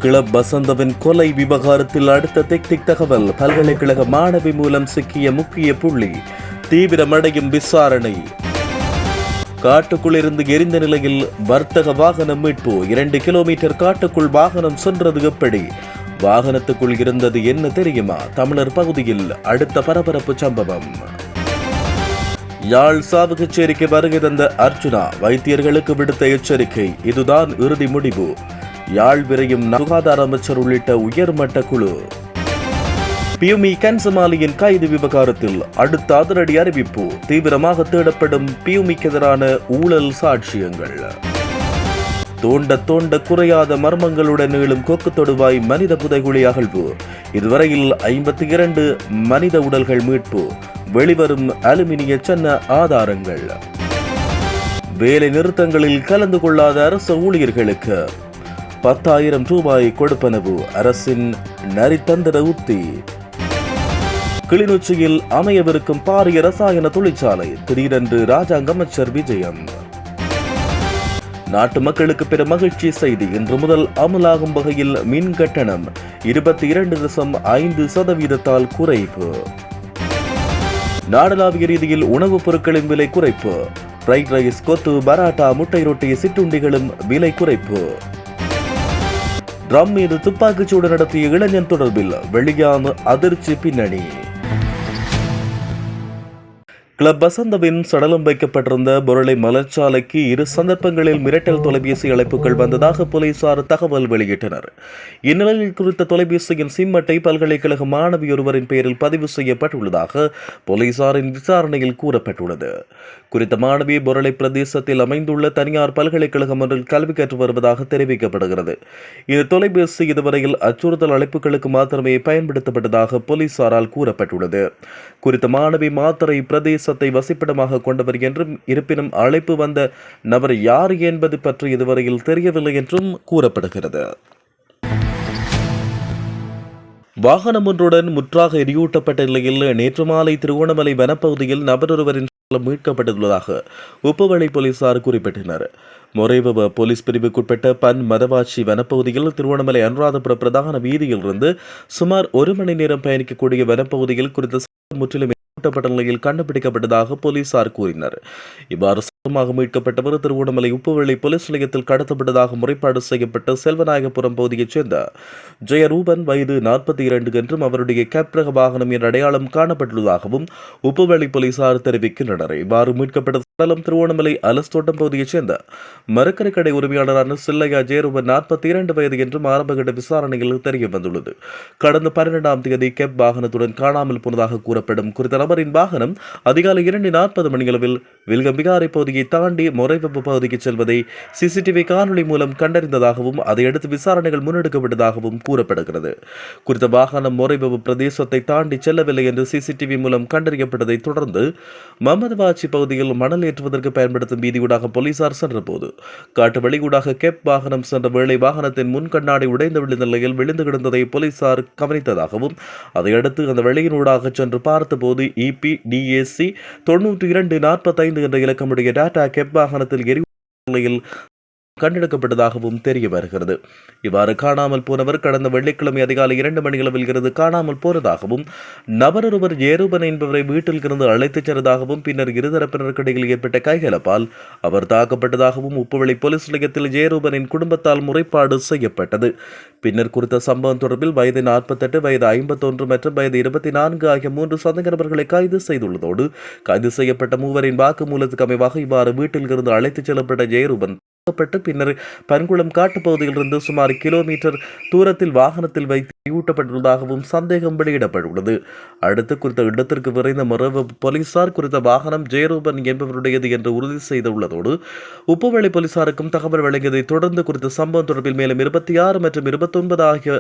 Club வசந்தவின் கொலை விவகாரத்தில் அடுத்த திக் தகவல். பல்கலைக்கழக மாணவி மூலம் சிக்கிய முக்கிய புள்ளி. தீவிரமடையும் விசாரணை. காட்டுக்குள் இருந்து எரிந்த நிலையில் வர்த்தக வாகனம் மீட்பு. 2 கிலோமீட்டர் காட்டுக்குள் வாகனம் சென்றது எப்படி? வாகனத்துக்குள் இருந்தது என்ன தெரியுமா? தமிழர் பகுதியில் அடுத்த பரபரப்பு சம்பவம். யாழ் சாவகச்சேரிக்கு வருகை தந்த அர்ஜுனா வைத்தியர்களுக்கு விடுத்த எச்சரிக்கை. இதுதான் இறுதி முடிவு. யாழ் விரையும் சுகாதார அமைச்சர் உள்ளிட்ட உயர்மட்ட குழு. பியூமி கன்சமாலியின் கைது விவகாரத்தில் அடுத்த அதிரடி அறிவிப்பு. தீவிரமாக தேடப்படும் பியூமிக்கு எதிரான ஊழல் சாட்சியங்கள். தோண்ட குறையாத மர்மங்களுடன் நீளும் கொக்கு தொடுவாய் மனித புதைகுழி அகழ்வு. இதுவரையில் 52 மனித உடல்கள் மீட்பு. வெளிவரும் அலுமினிய சன்ன ஆதாரங்கள். வேலை நிறுத்தங்களில் கலந்து கொள்ளாத அரசு ஊழியர்களுக்கு 10,000 ரூபாய் கொடுப்பனவு. அரசின் நரித்தந்திர உத்தி. கிளிநொச்சியில் அமையவிருக்கும் பாரிய ரசாயன தொழிற்சாலை திடீரென்று ராஜாங்க அமைச்சர் விஜயம். நாட்டு மக்களுக்கு பெரும் மகிழ்ச்சி செய்தி. இன்று முதல் அமலாகும் வகையில் மின் கட்டணம் 22.5% குறைப்பு. நாடளாவிய ரீதியில் உணவுப் பொருட்களின் விலை குறைப்பு. ஃப்ரைட் ரைஸ், கொத்து, பராட்டா, முட்டை ரொட்டி, சிற்றுண்டிகளும் விலை குறைப்பு. ட்ரம் மீது துப்பாக்கிச்சூடு நடத்திய இளைஞன் தொடர்பில் வெளியான அதிர்ச்சி பின்னணி. கிளப் வசந்தவின் சடலம் வைக்கப்பட்டிருந்த பொருளை மலர்ச்சாலைக்கு 2 சந்தர்ப்பங்களில் மிரட்டல் தொலைபேசி அழைப்புகள் வந்ததாக போலீசார் தகவல் வெளியிட்டனர். இந்நிலையில் குறித்த தொலைபேசியின் சிம் அட்டை பல்கலைக்கழக மாணவி ஒருவரின் பெயரில் பதிவு செய்யப்பட்டுள்ளதாக போலீசாரின் விசாரணையில் கூறப்பட்டுள்ளது. குறித்த மாணவி பொருளை பிரதேசத்தில் அமைந்துள்ள தனியார் பல்கலைக்கழகம் ஒன்றில் கல்வி கற்று வருவதாக தெரிவிக்கப்படுகிறது. இந்த தொலைபேசி இதுவரையில் அச்சுறுத்தல் அழைப்புகளுக்கு மாத்திரமே பயன்படுத்தப்பட்டதாக போலீசாரால் கூறப்பட்டுள்ளது. குறித்த மாணவி மாத்திரை பிரதேச வசிப்பிடமாக கொண்டவர் என்றும், இருப்பினும் அழைப்பு வந்த நபர் யார் என்பது பற்றி இதுவரையில் தெரியவில்லை என்றும் கூறப்படுகிறது. வாகனம் ஒன்றுடன் முற்றாக எரியூட்டப்பட்ட நிலையில் நேற்று மாலை திருகோணமலை வனப்பகுதியில் நபரொருவரின் மீட்கப்பட்டுள்ளதாக உப்புவளை போலீசார் குறிப்பிட்டனர். மொரேவ போலீஸ் பிரிவுக்குட்பட்ட பன் மதவாச்சி வனப்பகுதியில் திருவண்ணாமலை அனுராதபுர பிரதான வீதியில் இருந்து சுமார் 1 மணி நேரம் பயணிக்கக்கூடிய வனப்பகுதியில் குறித்த முற்றிலும் மீட்கப்பட்ட நிலையில் கண்டுபிடிக்கப்பட்டதாக போலீசார் கூறினர். இவ்வாறு சட்டமாக மீட்கப்பட்டவர் திருவண்ணாமலை உப்புவளை போலீஸ் நிலையத்தில் கடத்தப்பட்டதாக முறைப்பாடு செய்யப்பட்ட செல்வநாயகபுரம் பகுதியைச் சேர்ந்த ஜெயரூபன் வயது 42 என்றும் அவருடைய கேப் ரக வாகனம் என்ற அடையாளம் காணப்பட்டுள்ளதாகவும் உப்புவளை போலீசார் தெரிவிக்கின்றனர். இவ்வாறு மீட்கப்பட்ட சடலம் திருவண்ணாமலை அலஸ்தோட்டம் பகுதியைச் சேர்ந்த மரக்கரை கடை உரிமையாளரான சில்லையா ஜெயரூபன் 42 வயது என்றும் ஆரம்பகட்ட விசாரணையில் தெரிய வந்துள்ளது. கடந்த 12ஆம் தேதி கேப் வாகனத்துடன் காணாமல் போனதாக கூறப்படும் குறித்த நபரின் வாகனம் அதிகாலை 2:40 மணியளவில் வில்கம்பிகாரை பகுதியை தாண்டி மொரைவெப்பு பகுதிக்கு செல்வதை சிசிடிவி காணொலி மூலம் கண்டறிந்ததாகவும் அதையடுத்து விசாரணைகள் முன்னெடுக்கப்பட்டதாகவும் கூறப்படுகிறது. குறித்த வாகனம் மொரைவெப்பு பிரதேசத்தை தாண்டி செல்லவில்லை என்று சிசிடிவி மூலம் கண்டறியப்பட்டதை தொடர்ந்து மமதவாச்சி பகுதியில் மணல் ஏற்றுவதற்கு பயன்படுத்தும் வீதியூடாக போலீசார் சென்றபோது காட்டு வழியூடாக கேப் வாகனம் சென்ற வேளை வாகனத்தின் முன் கண்ணாடி உடைந்து விழுந்த நிலையில் விழுந்து கிடந்ததை போலீசார் கவனித்ததாகவும் அதையடுத்து அந்த வெளியினூடாக சென்று பார்த்தபோது EPDAC 9245 என்ற இலக்கமுடைய டாடா கேப் வாகனத்தில் எரிநிலையில் கண்டெடுக்கப்பட்டதாகவும் தெரிய வருகிறது. இவ்வாறு காணாமல் போனவர் கடந்த வெள்ளிக்கிழமை அதிகாலை 2 மணியளவில் இருந்து காணாமல் போனதாகவும் நபரொருவர் ஜெயரூபன் என்பவரை வீட்டில் இருந்து அழைத்துச் சென்றதாகவும் பின்னர் இருதரப்பினருக்கு இடையில் ஏற்பட்ட கைகலப்பால் அவர் தாக்கப்பட்டதாகவும் உப்புவளை போலீஸ் நிலையத்தில் ஜெயரூபனின் குடும்பத்தால் முறைப்பாடு செய்யப்பட்டது. பின்னர் குறித்த சம்பவம் தொடர்பில் வயது 48, வயது 51 மற்றும் வயது 24 ஆகிய 3 சந்தேக நபர்களை கைது செய்துள்ளதோடு கைது செய்யப்பட்ட மூவரின் வாக்குமூலத்துக்கு அமைவாக இவ்வாறு வீட்டில் இருந்து அழைத்துச் செல்லப்பட்ட ஜெயரூபன் பின்னர் பன்குளம் காட்டுப்பகுதியிலிருந்து சுமார் கிலோமீட்டர் தூரத்தில் வாகனத்தில் வைத்து ஊட்டப்பட்டுள்ளதாகவும் சந்தேகம் வெளியிடப்பட்டுள்ளது. அடுத்து குறித்த இடத்திற்கு விரைந்த மொரவ போலீசார் குறித்த வாகனம் ஜெயரூபன் என்பவருடையது என்று உறுதி செய்துள்ளதோடு உப்புவளை போலீசாருக்கும் தகவல் வழங்கியதை தொடர்ந்து குறித்த சம்பவம் தொடர்பில் மேலும் 26 மற்றும் 29 ஆகிய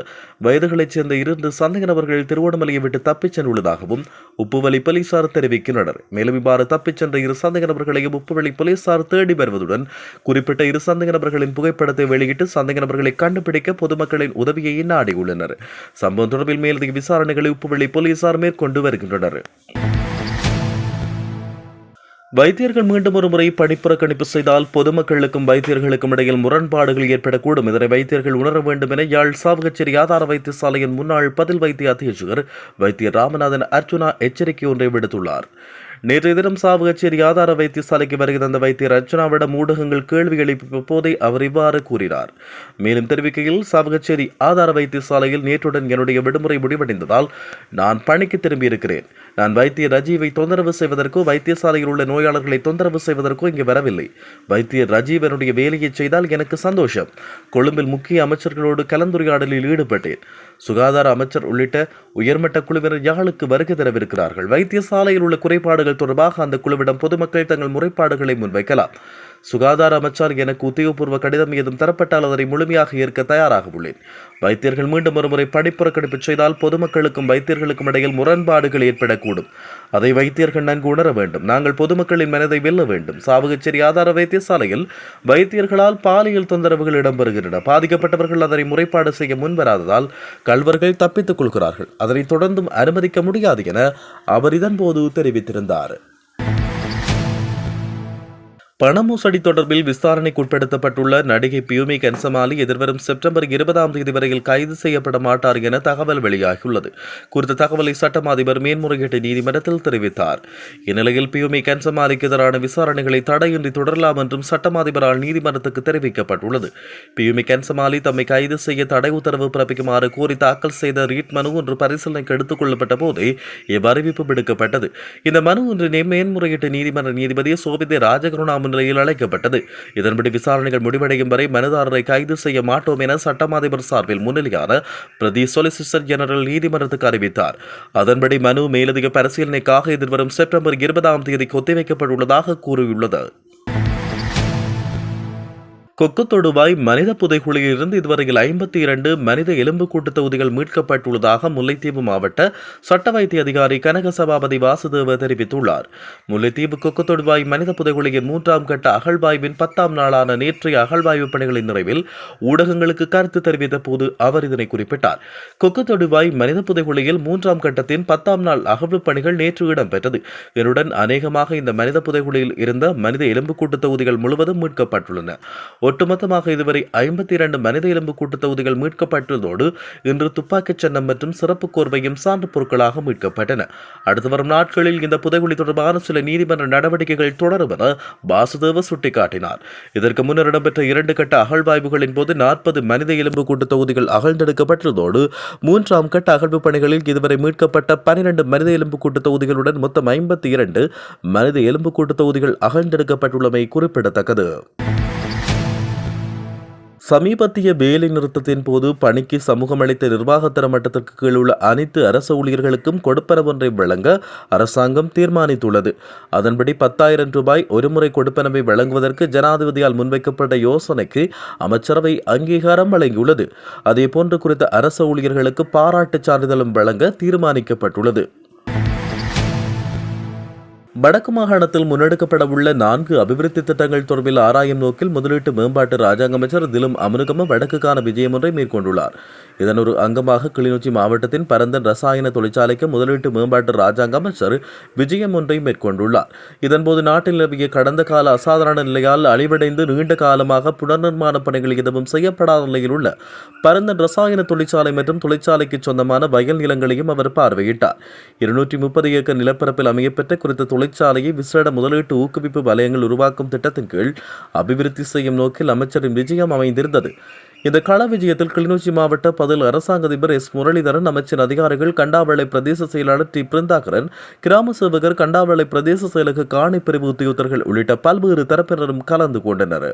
வயதுகளைச் சேர்ந்த 2 சந்தேக நபர்கள் திருவண்ணாமலையை விட்டு தப்பிச் சென்றுள்ளதாகவும் உப்புவளை போலீசார் தெரிவிக்கின்றனர். மேலும் இவ்வாறு தப்பிச் சென்ற 2 சந்தேக நபர்களையும் உப்புவளை போலீசார் தேடி வருவதுடன் குறிப்பிட்ட 2 சந்தேக நபர்களின் புகைப்படத்தை வெளியிட்டு சந்தேக நபர்களை கண்டுபிடிக்க பொதுமக்களின் உதவியை நாடியுள்ளனர். சம்பவம் தொடர்பில் மேலதிக விசாரணைகளை உப்புவளை போலீசார் மேற்கொண்டு வருகின்றனர். வைத்தியர்கள் மீண்டும் ஒரு முறை பணிப்புறக்கணிப்பு செய்தால் பொதுமக்களுக்கும் வைத்தியர்களுக்கும் இடையில் முரண்பாடுகள் ஏற்படக்கூடும். இதனை வைத்தியர்கள் உணர வேண்டும் என யாழ் சாவகச்சேரி ஆதார வைத்தியசாலையின் முன்னாள் பதில் வைத்திய அधीक्षகர் வைத்தியர் ராமநாதன் அர்ச்சுனா எச்சரிக்கை ஒன்றை விடுத்துள்ளார். நேற்றைய தினம் சாவகச்சேரி ஆதார வைத்தியசாலைக்கு வருகை தந்த வைத்தியர் அர்ச்சனாவிடம் ஊடகங்கள் கேள்வி எழுப்பிய போதே அவர் இவ்வாறு கூறினார். மேலும் தெரிவிக்கையில், சாவகச்சேரி ஆதார வைத்தியசாலையில் நேற்றுடன் என்னுடைய விடுமுறை முடிவடைந்ததால் நான் பணிக்கு திரும்பியிருக்கிறேன். நான் வைத்தியர் ரஜீவை தொந்தரவு செய்வதற்கோ வைத்தியசாலையில் உள்ள நோயாளர்களை தொந்தரவு செய்வதற்கோ இங்கு வரவில்லை. வைத்தியர் ரஜீவ் என்னுடைய வேலையை செய்தால் எனக்கு சந்தோஷம். கொழும்பில் முக்கிய அமைச்சர்களோடு கலந்துரையாடலில் ஈடுபட்டேன். சுகாதார அமைச்சர் உள்ளிட்ட உயர்மட்ட குழுவினர் யாழுக்கு வருகை தரவிருக்கிறார்கள். வைத்தியசாலையில் உள்ள குறைபாடுகள் தொடர்பாக அந்த குழுவிடம் பொதுமக்கள் தங்கள் முறைப்பாடுகளை முன்வைக்கலாம். சுகாதார அமைச்சர் எனக்கு உத்தியோகபூர்வ கடிதம் ஏதும் தரப்பட்டால் அதனை முழுமையாக ஏற்க தயாராக உள்ளேன். வைத்தியர்கள் மீண்டும் ஒருமுறை பணிப்புறக்கணிப்பு செய்தால் பொதுமக்களுக்கும் வைத்தியர்களுக்கும் இடையில் முரண்பாடுகள் ஏற்படக்கூடும். அதை வைத்தியர்கள் நன்கு உணர வேண்டும். நாங்கள் பொதுமக்களின் மனதை வெல்ல வேண்டும். சாவகச்சேரி ஆதார வைத்தியசாலையில் வைத்தியர்களால் பாலியல் தொந்தரவுகள் இடம்பெறுகின்றன. பாதிக்கப்பட்டவர்கள் அதனை முறைப்பாடு செய்ய முன்வராததால் கள்வர்கள் தப்பித்துக் கொள்கிறார்கள். அதனை தொடர்ந்தும் அனுமதிக்க முடியாது என அவர் இதன்போது தெரிவித்திருந்தார். பண மோசடி தொடர்பில் விசாரணைக்கு உட்படுத்தப்பட்டுள்ள நடிகை பியூமி கன்சமாலி எதிர்வரும் செப்டம்பர் 20 வரையில் கைது செய்யப்பட மாட்டார் என தகவல் வெளியாகியுள்ளது. குறித்த தகவலை சட்டம் அதிபர் மேன்முறையீட்டு நீதிமன்றத்தில் தெரிவித்தார். இந்நிலையில் பியூமி கன்சமாலிக்கு எதிரான விசாரணைகளை தடையின்றி தொடரலாம் என்றும் சட்டம் அதிபரால் நீதிமன்றத்துக்கு தெரிவிக்கப்பட்டுள்ளது. பியூமி கன்சமாலி தம்மை கைது செய்ய தடை உத்தரவு பிறப்பிக்குமாறு கோரி தாக்கல் செய்த ரீட் மனு ஒன்று பரிசீலனைக்கு எடுத்துக் கொள்ளப்பட்ட போதே இவ்வறிவிப்பு விடுக்கப்பட்டது. இந்த மனு ஒன்று மேன்முறையீட்டு நீதிமன்ற நீதிபதி சோபிதே ராஜகருணா முன்னிலையில் அழைக்கப்பட்டது. இதன்படி விசாரணைகள் முடிவடையும் வரை மனுதாரரை கைது செய்ய மாட்டோம் என சட்டம் அதிபர் சார்பில் முன்னிலையான பிரதி சொலிசிட்டர் ஜெனரல் நீதிமன்றத்துக்கு அறிவித்தார். அதன்படி மனு மேலதிக பரிசீலனைக்காக எதிர்வரும் செப்டம்பர் 20 ஒத்திவைக்கப்பட்டுள்ளதாக கூறியுள்ளது. கொக்குத்தொடுவாய் மனித புதைகுழியில் இருந்து இதுவரையில் 52 மனித எலும்புக்கூட்டு தொகுதிகள் மீட்கப்பட்டுள்ளதாக முல்லைத்தீவு மாவட்ட சட்ட வைத்திய அதிகாரி கனக சபாபதி வாசுதேவ தெரிவித்துள்ளார். முல்லைத்தீவு கொக்குத்தொடுவாய் மனித புதைகுழியின் 3ஆம் கட்ட அகழ்வாய்வின் 10ஆம் நாளான நேற்றைய அகழ்வாய்வு பணிகளின் நிறைவில் ஊடகங்களுக்கு கருத்து தெரிவித்த போது அவர் இதனை குறிப்பிட்டார். கொக்குத்தொடுவாய் மனித புதைகுழியில் 3ஆம் கட்டத்தின் 10ஆம் நாள் அகழ்வு பணிகள் நேற்று இடம்பெற்றது. இதனுடன் அநேகமாக இந்த மனித புதைகுழியில் இருந்த மனித எலும்புக்கூட்டு தொகுதிகள் முழுவதும் மீட்கப்பட்டுள்ளன. ஒட்டுமொத்தமாக இதுவரை 52 மனித எலும்பு கூட்டு தொகுதிகள் மீட்கப்பட்டுள்ளதோடு இன்று துப்பாக்கிச் சின்னம் மற்றும் சிறப்பு கோர்வையும் சான்று பொருட்களாக மீட்கப்பட்டன. அடுத்து வரும் நாட்களில் இந்த புதைகுழி தொடர்பான சில நீதிமன்ற நடவடிக்கைகள் தொடரும் என வாசுதேவ சுட்டிக்காட்டினார். இதற்கு முன்னர் இடம்பெற்ற 2 கட்ட அகழ்வாய்வுகளின் போது 40 மனித எலும்பு கூட்டு தொகுதிகள் அகழ்ந்தெடுக்கப்பட்டுள்ளதோடு 3ஆம் கட்ட அகழ்வு பணிகளில் இதுவரை மீட்கப்பட்ட 12 மனித எலும்பு கூட்டு தொகுதிகளுடன் மொத்தம் 52 மனித எலும்பு கூட்டு தொகுதிகள் அகழ்ந்தெடுக்கப்பட்டுள்ளமை குறிப்பிடத்தக்கது. சமீபத்திய வேலை நிறுத்தத்தின் போது பணிக்கு சமூகம் அளித்த நிர்வாகத்தர மட்டத்திற்கு கீழ் உள்ள அனைத்து அரசு ஊழியர்களுக்கும் கொடுப்பனவு ஒன்றை வழங்க அரசாங்கம் தீர்மானித்துள்ளது. அதன்படி 10,000 ரூபாய் ஒருமுறை கொடுப்பனவை வழங்குவதற்கு ஜனாதிபதியால் முன்வைக்கப்பட்ட யோசனைக்கு அமைச்சரவை அங்கீகாரம் வழங்கியுள்ளது. அதேபோன்று குறித்த அரசு ஊழியர்களுக்கு பாராட்டுச் சான்றிதழும் வழங்க தீர்மானிக்கப்பட்டுள்ளது. வடக்கு மாகாணத்தில் முன்னெடுக்கப்பட உள்ள 4 அபிவிருத்தி திட்டங்கள் தொடர்பில் ஆராயும் நோக்கில் முதலீட்டு மேம்பாட்டு ராஜாங்க அமைச்சர் திலும் அமுனுகம வடக்குக்கான விஜயம் ஒன்றை மேற்கொண்டுள்ளார். இதன் ஒரு அங்கமாக கிளிநொச்சி மாவட்டத்தின் பரந்தன் ரசாயன தொழிற்சாலைக்கு முதலீட்டு மேம்பாட்டு ராஜாங்க அமைச்சர் விஜயம் ஒன்றை மேற்கொண்டுள்ளார். இதன்போது நாட்டில் நிலவிய கடந்த கால அசாதாரண நிலையால் அழிவடைந்து நீண்ட காலமாக புனர்நிர்மாண பணிகள் எதுவும் செய்யப்படாத நிலையில் உள்ள பரந்தன் ரசாயன தொழிற்சாலை மற்றும் தொழிற்சாலைக்கு சொந்தமான வயல் நிலங்களையும் அவர் பார்வையிட்டார். 230 ஏக்கர் நிலப்பரப்பில் அமையப்பெற்ற குறித்த தொழிற்சாலையை விசேட முதலீட்டு ஊக்குவிப்பு வலயங்கள் உருவாக்கும் திட்டத்தின் கீழ் அபிவிருத்தி செய்யும் நோக்கில் அமைச்சரின் விஜயம் அமைந்திருந்தது. இந்த கள விஜயத்தில் கிளிநொச்சி மாவட்ட பதில் அரசாங்க அதிபர் எஸ் முரளிதரன், அமைச்சர் அதிகாரிகள், கண்டாவளை பிரதேச செயலாளர் டி பிருந்தாகரன், கிராம சேவகர், கண்டாவளை பிரதேச செயலக காணி பிரிவு உத்தியோகத்தர்கள் உள்ளிட்ட பல்வேறு தரப்பினரும் கலந்து கொண்டனர்.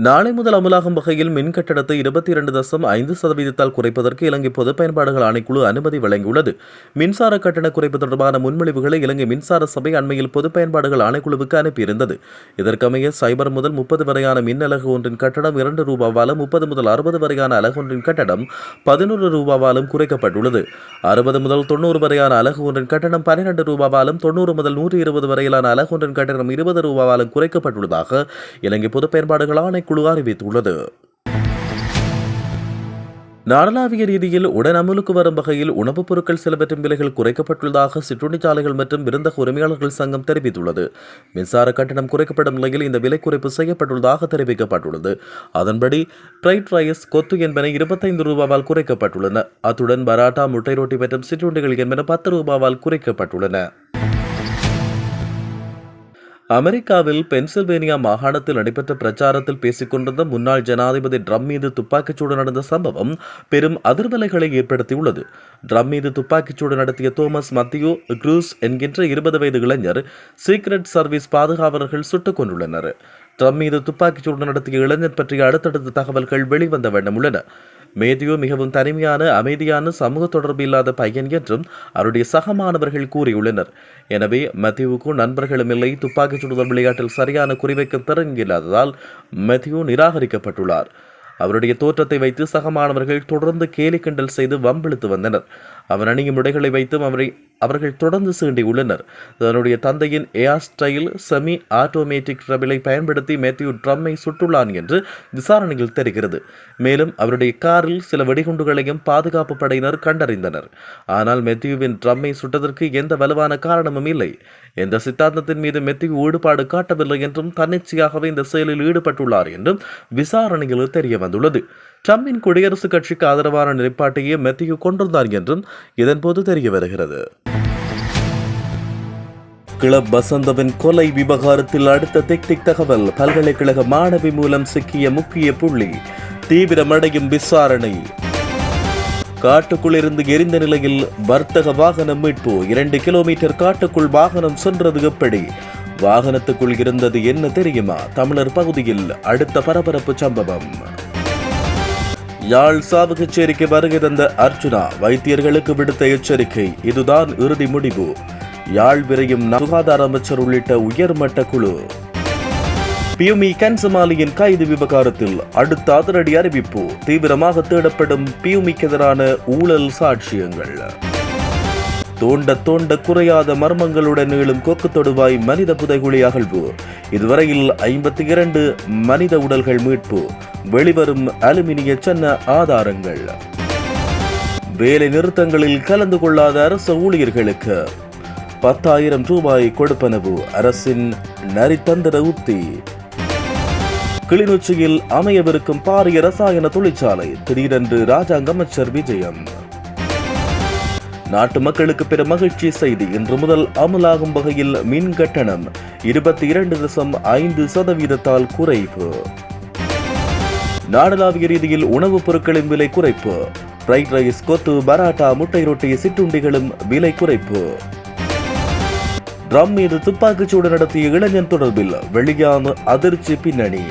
நாளை முதல் அமலாகும் வகையில் மின் கட்டணத்தை 22.5% குறைப்பதற்கு இலங்கை பொது பயன்பாடுகள் ஆணைக்குழு அனுமதி வழங்கியுள்ளது. மின்சார கட்டண குறைப்பு தொடர்பான முன்மொழிவுகளை இலங்கை மின்சார சபை அண்மையில் பொது பயன்பாடுகள் ஆணைக்குழுவுக்கு அனுப்பியிருந்தது. இதற்கமைய 0 முதல் 30 வரையான மின் அலகு ஒன்றின் கட்டணம் 2 ரூபாவாலும் 30 முதல் 60 வரையான அலகு ஒன்றின் கட்டணம் 11 ரூபாவாலும் குறைக்கப்பட்டுள்ளது. 60 முதல் 90 வரையான அலகு ஒன்றின் கட்டணம் 12 ரூபாவாலும் 90 முதல் 120 வரையிலான அலகு ஒன்றின் கட்டணம் 20 ரூபாவாலும் குறைக்கப்பட்டுள்ளதாக இலங்கை பொது பயன்பாடுகள் ஆணை குழு அறிவித்துள்ளது. நாடளாவிய ரீதியில் உடன் அமலுக்கு வரும் வகையில் உணவுப் பொருட்கள் சிலவற்றின் விலைகள் குறைக்கப்பட்டுள்ளதாக சிற்றுண்டிச்சாலைகள் மற்றும் விருந்தக உரிமையாளர்கள் சங்கம் தெரிவித்துள்ளது. மின்சார கட்டணம் குறைக்கப்படும் நிலையில் இந்த விலை குறைப்பு செய்யப்பட்டுள்ளதாக தெரிவிக்கப்பட்டுள்ளது. அதன்படி ஃப்ரைட் ரைஸ், கொத்து என்பன 25 ரூபாவால் குறைக்கப்பட்டுள்ளன. அத்துடன் பராட்டா, முட்டை ரொட்டி மற்றும் சிற்றுண்டிகள் என்பன 10 ரூபாவால் குறைக்கப்பட்டுள்ளன. அமெரிக்காவில் பென்சில்வேனியா மாகாணத்தில் நடைபெற்ற பிரச்சாரத்தில் பேசிக் கொண்டிருந்த முன்னாள் ஜனாதிபதி ட்ரம்ப் மீது துப்பாக்கிச்சூடு நடந்த சம்பவம் பெரும் அதிர்வலைகளை ஏற்படுத்தியுள்ளது. ட்ரம்ப் மீது துப்பாக்கிச்சூடு நடத்திய தோமஸ் மத்தியூ க்ரூஸ் என்கின்ற 20 வயது இளைஞர் சீக்ரெட் சர்வீஸ் பாதுகாவலர்கள் சுட்டுக் கொண்டுள்ளனர். ட்ரம்ப் மீது துப்பாக்கிச்சூடு நடத்திய இளைஞர் பற்றிய அடுத்தடுத்த தகவல்கள் வெளிவந்த வண்ணம் உள்ளன. மேத்யூ மிகவும் தனிமையான, அமைதியான, சமூக தொடர்பு இல்லாத பையன் என்றும் அவருடைய சக மாணவர்கள் கூறியுள்ளனர். எனவே மேத்யூவுக்கு நண்பர்களும் இல்லை. துப்பாக்கிச் சுடுதல் விளையாட்டில் சரியான குறிவைக்கும் திறன் இல்லாததால் மேத்யூ நிராகரிக்கப்பட்டுள்ளார். அவருடைய தோற்றத்தை வைத்து சக மாணவர்கள் தொடர்ந்து கேலி கிண்டல் செய்து வம்பிழுத்து வந்தனர். அவர் அணியும் உடைகளை வைத்தும் அவர்கள் தொடர்ந்து சீண்டியுள்ளனர். தன்னுடைய தந்தையின் ஏர் ஸ்டைல் செமி ஆட்டோமேட்டிக் ரபிலை பயன்படுத்தி மேத்யூ ட்ரம்மை சுட்டுள்ளான் என்று விசாரணையில் தெரிகிறது. மேலும் அவருடைய காரில் சில வெடிகுண்டுகளையும் பாதுகாப்பு படையினர் கண்டறிந்தனர். ஆனால் மேத்யூவின் ட்ரம்மை சுட்டதற்கு எந்த வலுவான காரணமும் இல்லை. எந்த சித்தாந்தத்தின் மீது மேத்யூ ஈடுபாடு காட்டவில்லை என்றும் தன்னிச்சையாகவே இந்த செயலில் ஈடுபட்டுள்ளார் என்றும் விசாரணையில் தெரிய வந்துள்ளது. ட்ரம்பின் குடியரசுக் கட்சிக்கு ஆதரவான நிலைப்பாட்டையே மேத்யூ கொண்டிருந்தார் என்றும் இதன்போது தெரிய வருகிறது. கிளப் வசந்தவின் கொலை விவகாரத்தில் அடுத்த டெக்னிக் தகவல். பல்கலைக்கழக மாணவி மூலம் சிக்கிய முக்கிய புள்ளி. தீவிரமடையும் விசாரணை. காட்டுக்குள் இருந்து எரிந்த நிலையில் வர்த்தக வாகனம் மீட்பு. 2 கிலோமீட்டர் காட்டுக்குள் வாகனம் சென்றது எப்படி? வாகனத்துக்குள் இருந்தது என்ன தெரியுமா? தமிழர் பகுதியில் அடுத்த பரபரப்பு சம்பவம். யாழ் சாவகச்சேரிக்கு வருகை தந்த அர்ச்சுனா வைத்தியர்களுக்கு விடுத்த எச்சரிக்கை. இதுதான் இறுதி முடிவு. யாழ் விரையும் சுகாதார அமைச்சர் உள்ளிட்ட உயர்மட்ட குழு. பியூமி கன்சமாலியின் கைது விவகாரத்தில் அடுத்த அதிரடி அறிவிப்பு. தீவிரமாக தேடப்படும் பியூமிக்கு எதிரான ஊழல் சாட்சியங்கள். தோண்ட குறையாத மர்மங்களுடன் நீளும் கொக்கு தொடுவாய் மனித புதைகுழி அகழ்வு. இதுவரையில் 52 மனித உடல்கள் மீட்பு. வெளிவரும் அலுமினிய சின்ன ஆதாரங்கள். வேலை நிறுத்தங்களில் கலந்து கொள்ளாத அரசு ஊழியர்களுக்கு 10,000 ரூபாய் கொடுப்பனவு. அரசின் நரித்தந்திர உத்தி. கிளிநொச்சியில் அமையவிருக்கும் பாரிய ரசாயன தொழிற்சாலை. திடீரென்று ராஜாங்க அமைச்சர் விஜயம். நாட்டு மக்களுக்கு பெரும் மகிழ்ச்சி செய்தி. இன்று முதல் அமலாகும் வகையில் மின் கட்டணம் 22.5% குறைப்பு. நாடளாவிய ரீதியில் உணவுப் பொருட்களின் விலை குறைப்பு. ஃப்ரைட் ரைஸ், கொத்து, பராட்டா, முட்டை ரொட்டி, சிற்றுண்டிகளும் விலை குறைப்பு. ட்ரம்ப் மீது துப்பாக்கிச்சூடு நடத்திய இளைஞன் தொடர்பில் வெளியான அதிர்ச்சி பின்னணி.